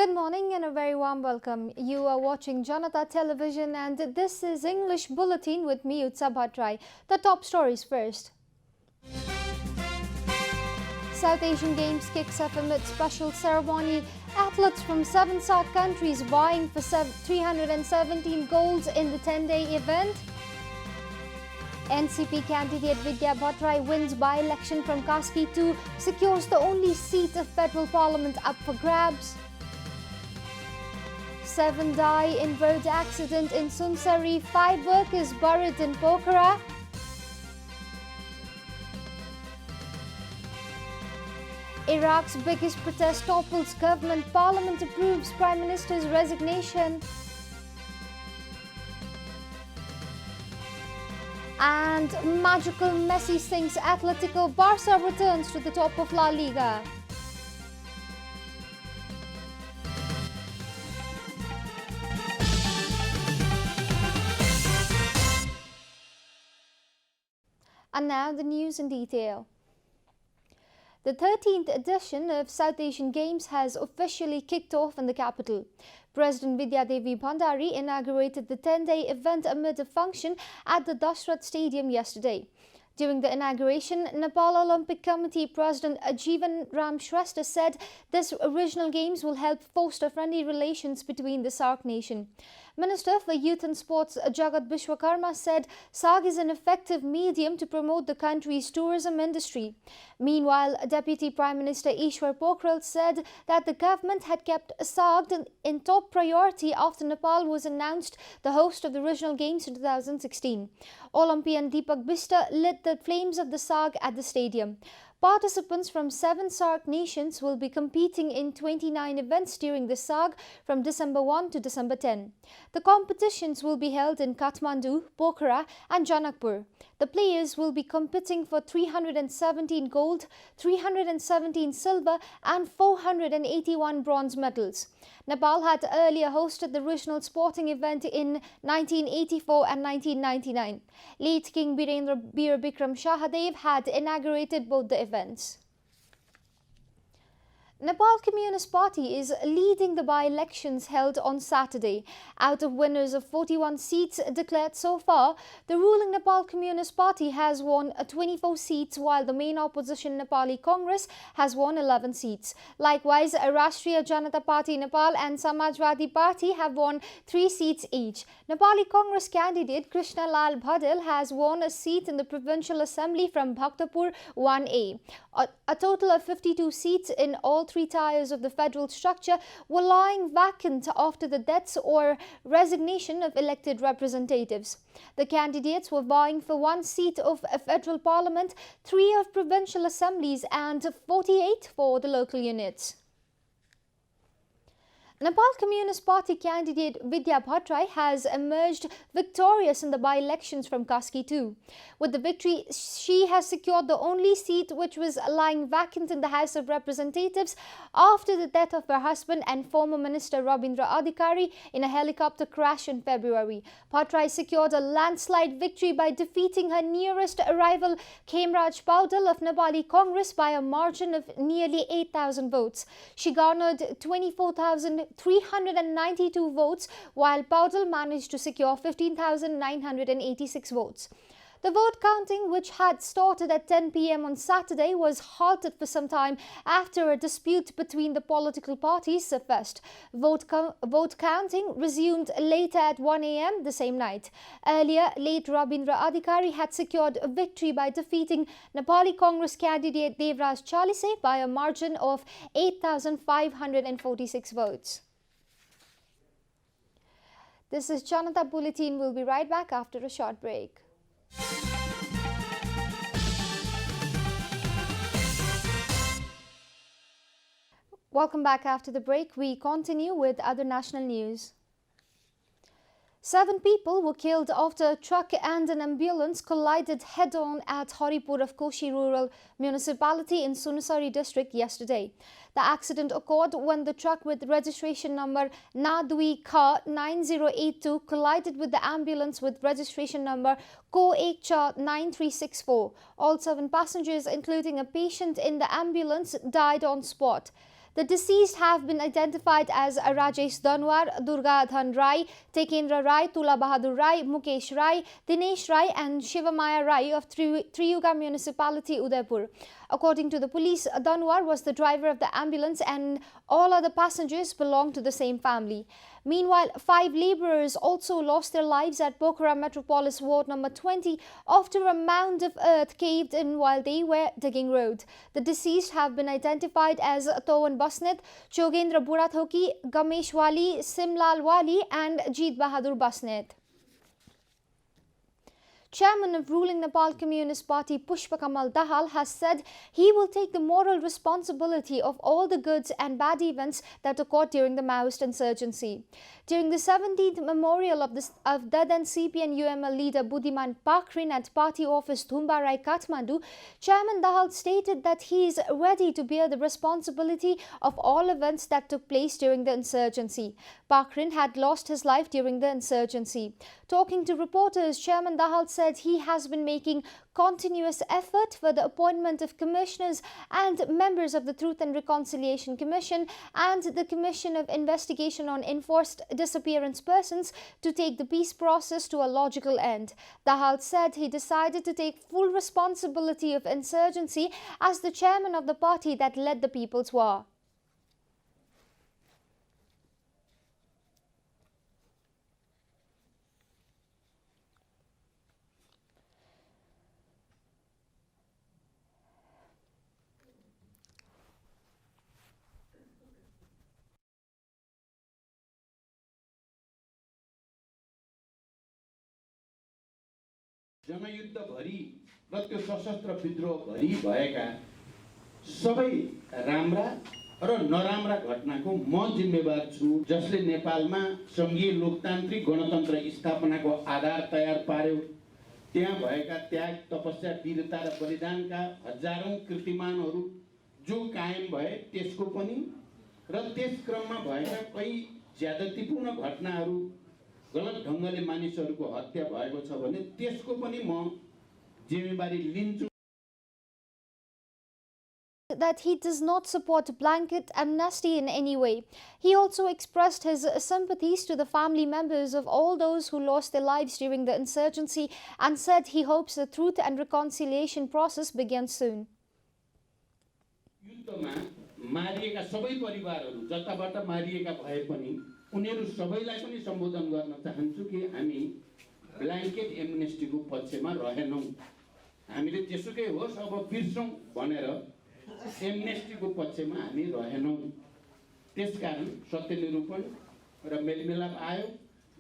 Good morning and a very warm welcome. You are watching Janata Television and this is English Bulletin with me, Utsa Bhattrai. The top stories first. South Asian Games kicks off amid special ceremony. Athletes from 7 South countries vying for 317 golds in the 10-day event. NCP candidate Vidya Bhattrai wins by-election from Kaski 2, secures the only seat of federal parliament up for grabs. 7 die in road accident in Sunsari, 5 workers buried in Pokhara. Iraq's biggest protest topples government, parliament approves Prime Minister's resignation. And magical Messi sinks Atletico, Barca returns to the top of La Liga. And now the news in detail. The 13th edition of South Asian Games has officially kicked off in the capital. President Vidya Devi Bhandari inaugurated the 10-day event amid a function at the Dashrath Stadium yesterday. During the inauguration, Nepal Olympic Committee President Ajivan Ram Shrestha said this regional games will help foster friendly relations between the SAARC nation. Minister for Youth and Sports Jagat Vishwakarma said SAARC is an effective medium to promote the country's tourism industry. Meanwhile, Deputy Prime Minister Ishwar Pokhrel said that the government had kept SAARC in top priority after Nepal was announced the host of the regional games in 2016. Olympian Deepak Bista lit the flames of the SAARC at the stadium. Participants from 7 SAARC nations will be competing in 29 events during the SAARC from December 1 to December 10. The competitions will be held in Kathmandu, Pokhara and Janakpur. The players will be competing for 317 gold, 317 silver and 481 bronze medals. Nepal had earlier hosted the regional sporting event in 1984 and 1999. Late King Birendra Bir Bikram Shahadev had inaugurated both the events. Nepal Communist Party is leading the by-elections held on Saturday. Out of winners of 41 seats declared so far, the ruling Nepal Communist Party has won 24 seats while the main opposition Nepali Congress has won 11 seats. Likewise, Rashtriya Janata Party Nepal and Samajwadi Party have won 3 seats each. Nepali Congress candidate Krishna Lal Bhadel has won a seat in the Provincial Assembly from Bhaktapur 1A. A total of 52 seats in all 3 tiers of the federal structure were lying vacant after the deaths or resignation of elected representatives. The candidates were vying for 1 seat of a federal parliament, 3 of provincial assemblies and 48 for the local units. Nepal Communist Party candidate Vidya Bhattrai has emerged victorious in the by-elections from Kaski 2. With the victory, she has secured the only seat which was lying vacant in the House of Representatives after the death of her husband and former Minister Rabindra Adhikari in a helicopter crash in February. Bhattrai secured a landslide victory by defeating her nearest rival Khemraj Paudel of Nepali Congress by a margin of nearly 8,000 votes. She garnered 24,392 votes, while Paudel managed to secure 15,986 votes. The vote counting, which had started at 10 p.m. on Saturday, was halted for some time after a dispute between the political parties surfaced. Vote counting resumed later at 1 a.m. the same night. Earlier, late Rabindra Adhikari had secured a victory by defeating Nepali Congress candidate Devraj Chalise by a margin of 8,546 votes. This is Janata Bulletin. We'll be right back after a short break. Welcome back after the break. We continue with other national news. 7 people were killed after a truck and an ambulance collided head-on at Haripur of Koshi Rural Municipality in Sunasari district yesterday. The accident occurred when the truck with registration number Nadui Kha 9082 collided with the ambulance with registration number Ko Ekcha 9364. All 7 passengers, including a patient in the ambulance, died on spot. The deceased have been identified as Rajesh Danwar, Durga Dhan Rai, Tekendra Rai, Tula Bahadur Rai, Mukesh Rai, Dinesh Rai and Shivamaya Rai of Triyuga Municipality, Udaipur. According to the police, Danwar was the driver of the ambulance and all other passengers belonged to the same family. Meanwhile, 5 labourers also lost their lives at Pokhara Metropolis Ward number 20 after a mound of earth caved in while they were digging road. The deceased have been identified as Towan Basnet, Chogendra Burathoki, Gamesh Wali, Simlal Wali and Jeet Bahadur Basnet. Chairman of ruling Nepal Communist Party Pushpa Kamal Dahal has said he will take the moral responsibility of all the good and bad events that occurred during the Maoist insurgency. During the 17th memorial of dead NCP and UML leader Budiman Pakrin at party office Thumbarai, Kathmandu, Chairman Dahal stated that he is ready to bear the responsibility of all events that took place during the insurgency. Pakrin had lost his life during the insurgency. Talking to reporters, Chairman Dahal said he has been making continuous effort for the appointment of commissioners and members of the Truth and Reconciliation Commission and the Commission of Investigation on Enforced Disappearance Persons to take the peace process to a logical end. Dahal said he decided to take full responsibility of insurgency as the chairman of the party that led the People's War. जनयुद्ध भरि र त्यो सशस्त्र विद्रोह भरि भएका सबै राम्रा र नराम्रा घटनाको म जिम्मेवार छु, जसले नेपालमा संघीय लोकतान्त्रिक गणतन्त्र स्थापनाको आधार तयार पार्यो। त्यहाँ भएका त्याग, तपस्या, वीरता र बलिदानका हजारौं कीर्तिमानहरू जो कायम भए त्यसको पनि र त्यस क्रममा भएका कई ज्यादतीपूर्ण घटनाहरू, गलत ढंगले मानिसहरूको हत्या भएको छ भने त्यसको पनि म जिम्मेवारी लिन्छु। That he does not support blanket amnesty in any way. He also expressed his sympathies to the family members of all those who lost their lives during the insurgency and said he hopes the truth and reconciliation process begins soon. युद्धमा मारिएका सबै परिवारहरू जताबाट मारिएका भए पनि उनीहरू सबैलाई पनि सम्बोधन गर्न चाहन्छु कि हामी ब्ल्याङ्केट एमनेस्टीको पक्षमा रहेनौं। हामीले जेसुकै होस् अब बिर्सौं भनेर एमनेस्टीको पक्षमा हामी रहेनौं। त्यसकारण सत्य निरूपण र मेलमिलाप आयो,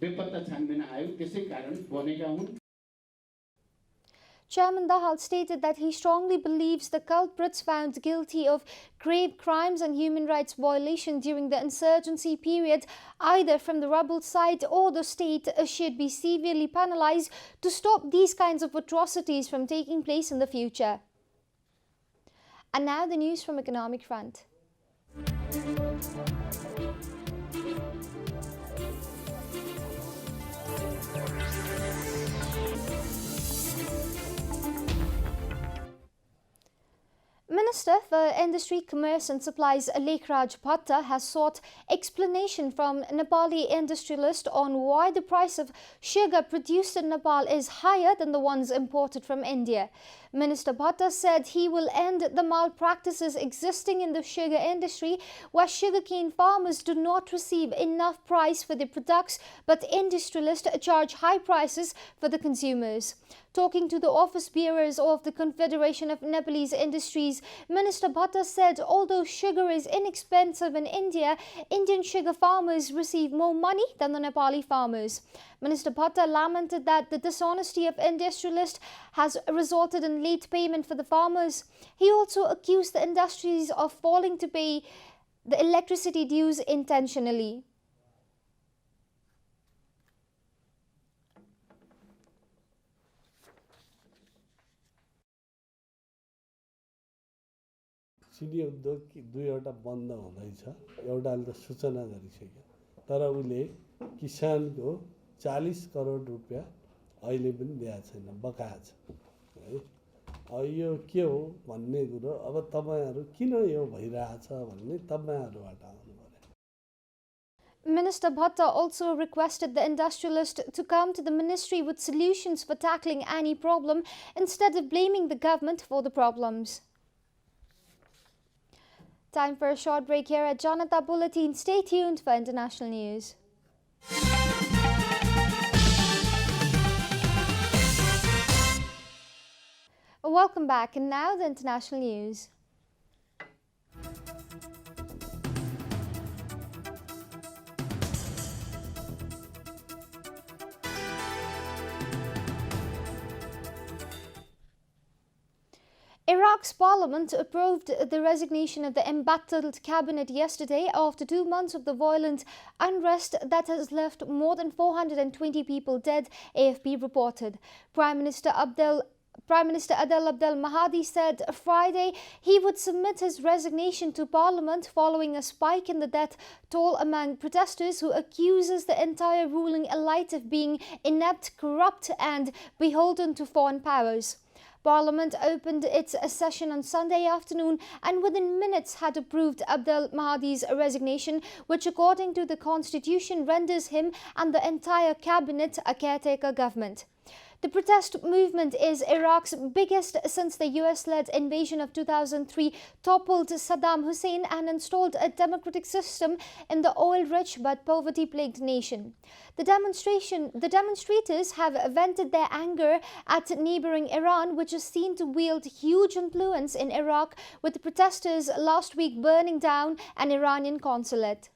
बेपत्ता छानबिन आयो, त्यसैकारण बनेका हुन्। Chairman Dahal stated that he strongly believes the culprits found guilty of grave crimes and human rights violation during the insurgency period, either from the rebel side or the state, should be severely penalized to stop these kinds of atrocities from taking place in the future. And now the news from economic front. Minister for Industry, Commerce and Supplies Lekhraj Bhatta has sought explanation from Nepali industrialists on why the price of sugar produced in Nepal is higher than the ones imported from India. Minister Bhatta said he will end the malpractices existing in the sugar industry, where sugarcane farmers do not receive enough price for their products, but industrialists charge high prices for the consumers. Talking to the office bearers of the Confederation of Nepalese Industries, Minister Bhatta said although sugar is inexpensive in India, Indian sugar farmers receive more money than the Nepali farmers. Minister Bhatta lamented that the dishonesty of industrialists has resulted in late payment for the farmers. He also accused the industries of failing to pay the electricity dues intentionally. चिनी उद्योग दुईवटा बन्द हुँदैछ, एउटाले त सूचना गरिसक्यो, तर उले किसानको 40 करोड रुपैयाँ अहिले पनि दिएको छैन, बकाया छ है। यो के हो भन्ने कुरो अब तपाईँहरू किन यो भइरहेछ भन्ने तपाईँहरूबाट आउनु पर्यो। Minister Bhatta also requested the industrialist to come to the ministry with solutions for tackling any problem instead of blaming the government for the problems. Time for a short break here at Janata Bulletin. Stay tuned for international news. Welcome back, and now the international news. Iraq's parliament approved the resignation of the embattled cabinet yesterday after 2 months of the violent unrest that has left more than 420 people dead, AFP reported. Prime Minister Adel Abdel Mahdi said Friday he would submit his resignation to Parliament following a spike in the death toll among protesters who accuses the entire ruling elite of being inept, corrupt and beholden to foreign powers. Parliament opened its session on Sunday afternoon and within minutes had approved Abdel Mahdi's resignation, which according to the constitution renders him and the entire cabinet a caretaker government. The protest movement is Iraq's biggest since the US-led invasion of 2003 toppled Saddam Hussein and installed a democratic system in the oil-rich but poverty-plagued nation. The demonstrators have vented their anger at neighboring Iran, which is seen to wield huge influence in Iraq, with protesters last week burning down an Iranian consulate.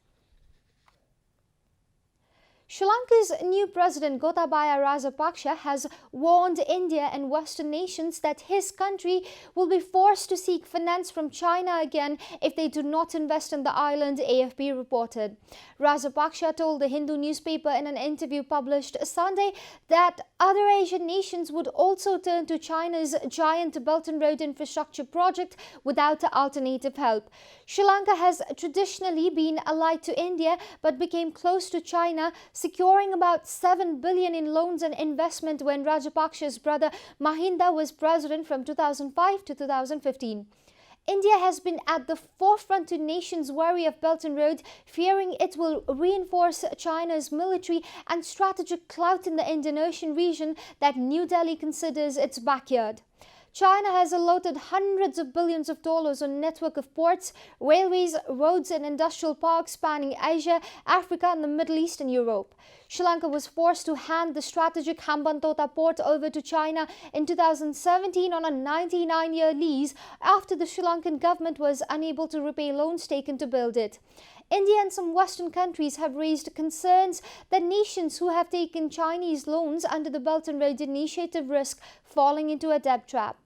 Sri Lanka's new president Gotabaya Rajapaksa has warned India and Western nations that his country will be forced to seek finance from China again if they do not invest in the island, AFP reported. Rajapaksa told the Hindu newspaper in an interview published Sunday that other Asian nations would also turn to China's giant Belt and Road infrastructure project without alternative help. Sri Lanka has traditionally been allied to India but became close to China, securing about 7 billion in loans and investment when Rajapaksa's brother Mahinda was president from 2005 to 2015. India has been at the forefront to nations wary of Belt and Road, fearing it will reinforce China's military and strategic clout in the Indian Ocean region that New Delhi considers its backyard. China has allotted hundreds of billions of dollars on a network of ports, railways, roads and industrial parks spanning Asia, Africa and the Middle East and Europe. Sri Lanka was forced to hand the strategic Hambantota port over to China in 2017 on a 99-year lease after the Sri Lankan government was unable to repay loans taken to build it. India and some Western countries have raised concerns that nations who have taken Chinese loans under the Belt and Road Initiative risk falling into a debt trap.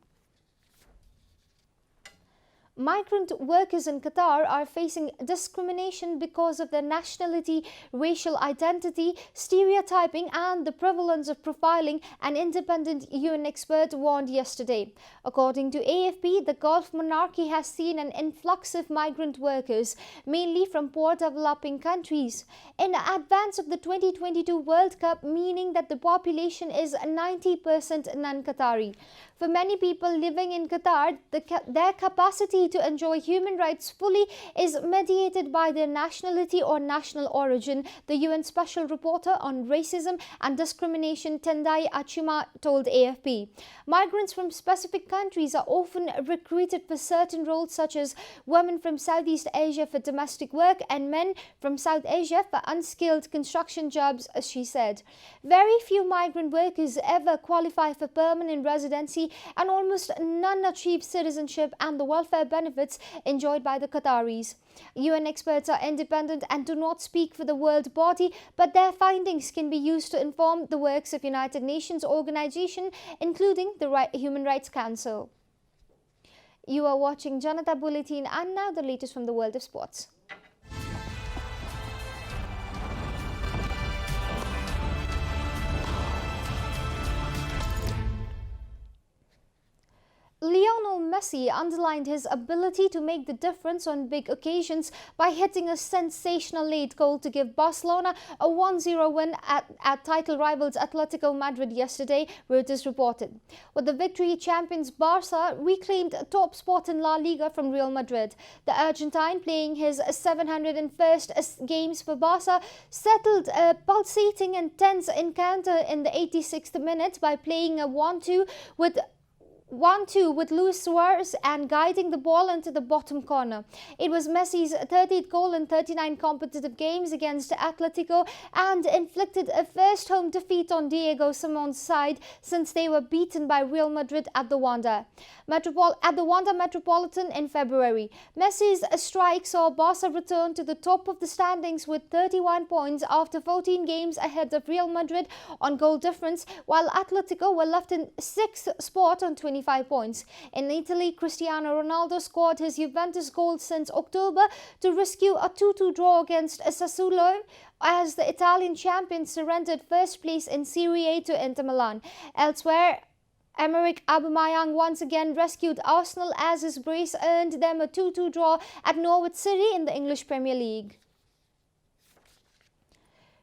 Migrant workers in Qatar are facing discrimination because of their nationality, racial identity, stereotyping and the prevalence of profiling, an independent UN expert warned yesterday. According to AFP, the Gulf monarchy has seen an influx of migrant workers, mainly from poor developing countries, in advance of the 2022 World Cup, meaning that the population is 90% non-Qatari. For many people living in Qatar, their capacity to enjoy human rights fully is mediated by their nationality or national origin, the UN Special Reporter on Racism and Discrimination Tendai Achima told AFP. Migrants from specific countries are often recruited for certain roles such as women from Southeast Asia for domestic work and men from South Asia for unskilled construction jobs, as she said. Very few migrant workers ever qualify for permanent residency and almost none achieve citizenship and the welfare benefits enjoyed by the Qataris. UN experts are independent and do not speak for the world body, but their findings can be used to inform the works of United Nations organization, including the Human Rights Council. You are watching Janata Bulletin, and now the latest from the world of sports. Lionel Lionel Messi underlined his ability to make the difference on big occasions by hitting a sensational late goal to give Barcelona a 1-0 win at title rivals Atletico Madrid yesterday, Reuters reported. With the victory, champions Barca reclaimed top spot in La Liga from Real Madrid. The Argentine, playing his 701st games for Barca, settled a pulsating and tense encounter in the 86th minute by playing a 1-2 with Luis Suarez and guiding the ball into the bottom corner. It was Messi's 30th goal in 39 competitive games against Atletico and inflicted a first home defeat on Diego Simeone's side since they were beaten by Real Madrid at the Wanda Metropolitan in February. Messi's strike saw Barca return to the top of the standings with 31 points after 14 games ahead of Real Madrid on goal difference, while Atletico were left in 6th spot on 25 points. In Italy, Cristiano Ronaldo scored his Juventus goal since October to rescue a 2-2 draw against Sassuolo as the Italian champions surrendered first place in Serie A to Inter Milan. Elsewhere, Emerick Aubameyang once again rescued Arsenal as his brace earned them a 2-2 draw at Norwich City in the English Premier League.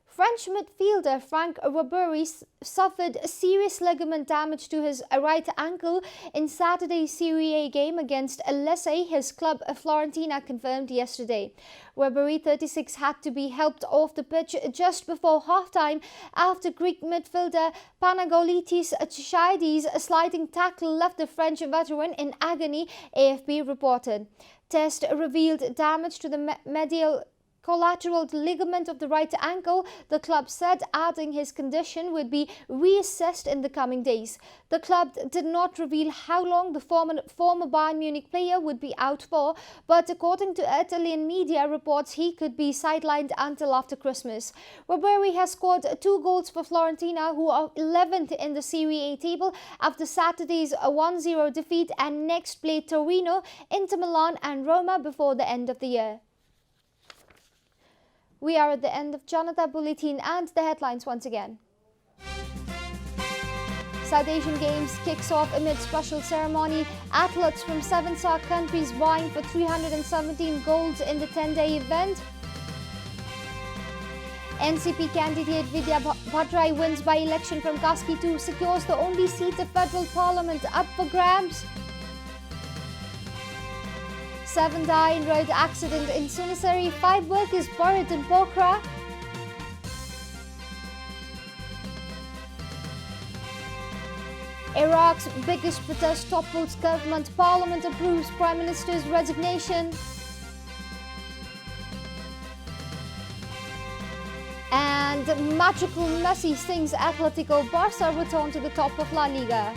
French midfielder Franck Ribéry suffered serious ligament damage to his right ankle in Saturday's Serie A game against Lecce, his club Fiorentina confirmed yesterday. Ribéry, 36, had to be helped off the pitch just before halftime after Greek midfielder Panagiotis Tshidi's sliding tackle left the French veteran in agony, AFP reported. Test revealed damage to the medial collateral ligament of the right ankle, the club said, adding his condition would be reassessed in the coming days. The club did not reveal how long the former Bayern Munich player would be out for, but according to Italian media reports, he could be sidelined until after Christmas. Ribéry has scored 2 goals for Fiorentina, who are 11th in the Serie A table after Saturday's 1-0 defeat, and next play Torino, Inter Milan and Roma before the end of the year. We are at the end of Janata Bulletin and the headlines once again. South Asian Games kicks off amid special ceremony. Athletes from 7 SAARC countries vying for 317 golds in the 10-day event. NCP candidate Vidya Bhattarai wins by election from Kaski 2, secures the only seat of federal parliament up for grabs. 7 die in road accident in Sunisari, 5 workers buried in Pokhara. Iraq's biggest protest topples government, parliament approves prime minister's resignation. And magical Messi sings Atletico Barca return to the top of La Liga.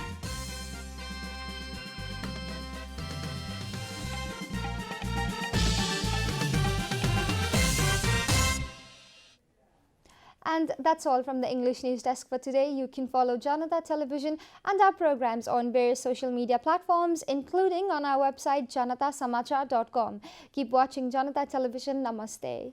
And that's all from the English News Desk for today. You can follow Janata Television and our programs on various social media platforms, including on our website janatasamachar.com. Keep watching Janata Television. Namaste.